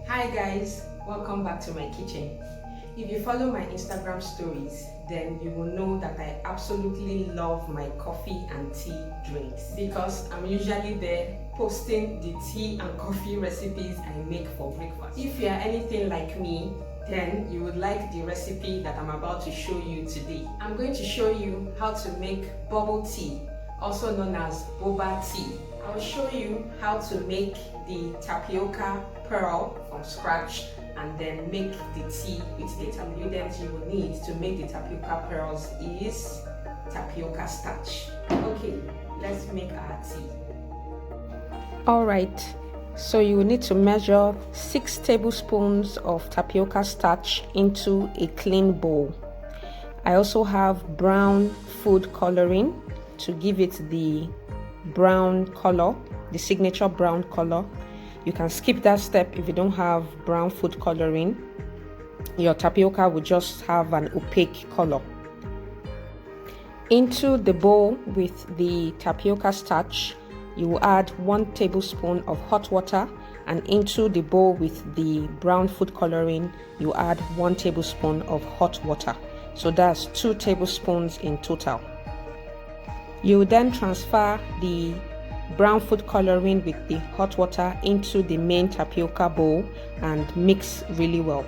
Hi guys, welcome back to my kitchen. If you follow my Instagram stories, then you will know that I absolutely love my coffee and tea drinks because I'm usually there posting the tea and coffee recipes I make for breakfast. If you are anything like me, then you would like the recipe that I'm about to show you today. I'm going to show you how to make bubble tea, also known as boba tea. I'll show you how to make the tapioca pearl from scratch and then make the tea with the ingredients you will need to make the tapioca pearls is tapioca starch. Okay, let's make our tea. Alright, so you will need to measure 6 tablespoons of tapioca starch into a clean bowl. I also have brown food coloring to give it the brown color, the signature brown color. You can skip that step if you don't have brown food coloring. Your tapioca will just have an opaque color. Into the bowl with the tapioca starch, you will add 1 tablespoon of hot water, and into the bowl with the brown food coloring, you add 1 tablespoon of hot water. So that's 2 tablespoons in total. You will then transfer the brown food coloring with the hot water into the main tapioca bowl and mix really well.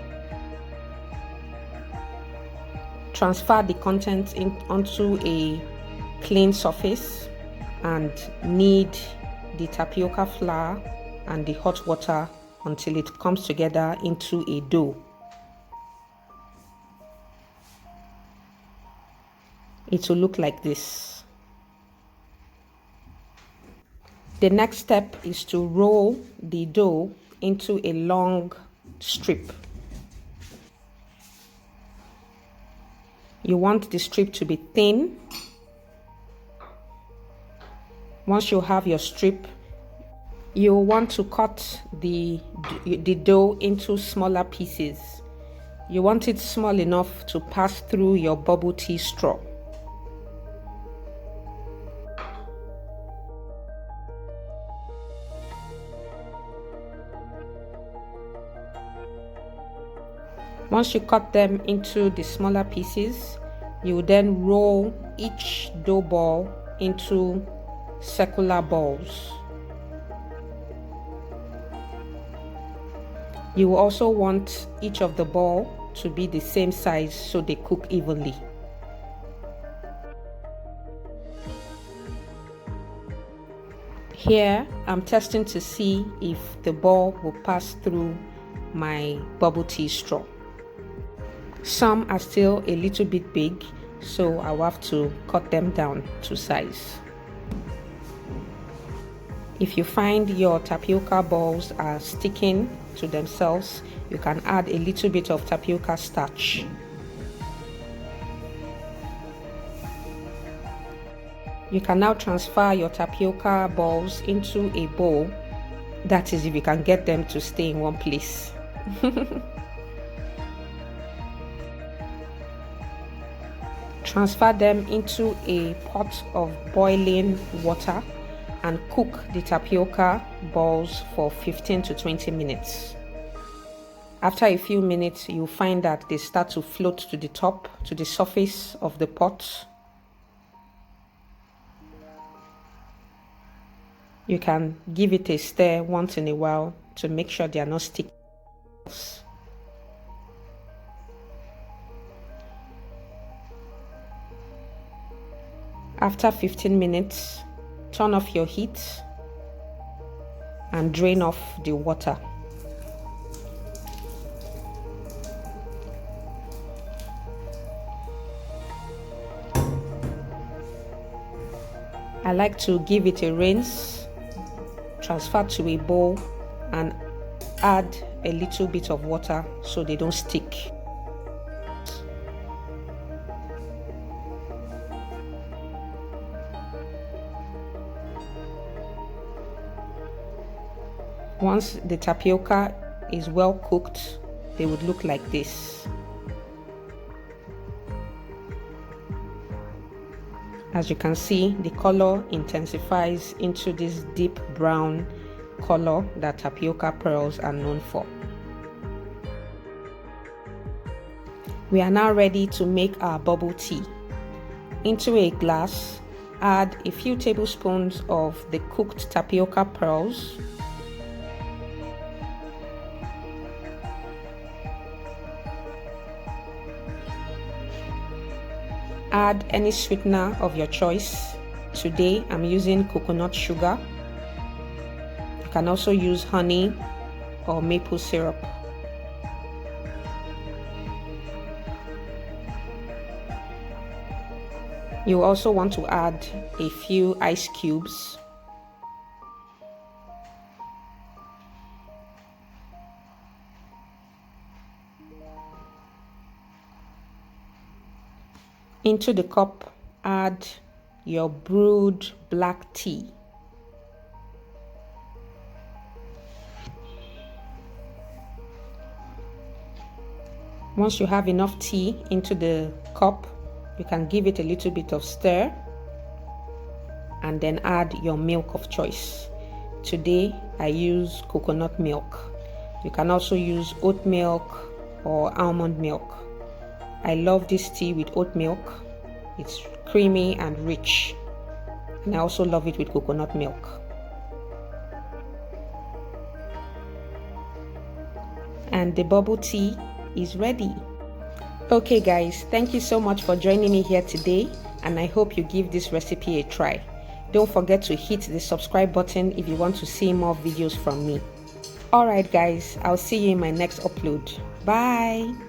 Transfer the contents onto a clean surface and knead the tapioca flour and the hot water until it comes together into a dough. It will look like this. The next step is to roll the dough into a long strip. You want the strip to be thin. Once you have your strip, you want to cut the dough into smaller pieces. You want it small enough to pass through your bubble tea straw. Once you cut them into the smaller pieces, you then roll each dough ball into circular balls. You will also want each of the ball to be the same size so they cook evenly. Here, I'm testing to see if the ball will pass through my bubble tea straw. Some are still a little bit big, so I will have to cut them down to size. If you find your tapioca balls are sticking to themselves, you can add a little bit of tapioca starch. You can now transfer your tapioca balls into a bowl. That is, if you can get them to stay in one place. Transfer them into a pot of boiling water and cook the tapioca balls for 15 to 20 minutes. After a few minutes, you'll find that they start to float to the top, to the surface of the pot. You can give it a stir once in a while to make sure they are not sticky. After 15 minutes, turn off your heat and drain off the water. I like to give it a rinse, transfer to a bowl, and add a little bit of water so they don't stick. Once the tapioca is well cooked, they would look like this. As you can see, the color intensifies into this deep brown color that tapioca pearls are known for. We are now ready to make our bubble tea. Into a glass, add a few tablespoons of the cooked tapioca pearls, add any sweetener of your choice. Today I'm using coconut sugar. You can also use honey or maple syrup. You also want to add a few ice cubes. Into the cup, add your brewed black tea. Once you have enough tea into the cup, you can give it a little bit of stir and then add your milk of choice. Today I use coconut milk. You can also use oat milk or almond milk. I love this tea with oat milk. It's creamy and rich, and I also love it with coconut milk. And the bubble tea is ready. Okay guys, thank you so much for joining me here today, and I hope you give this recipe a try. Don't forget to hit the subscribe button if you want to see more videos from me. Alright guys, I'll see you in my next upload. Bye!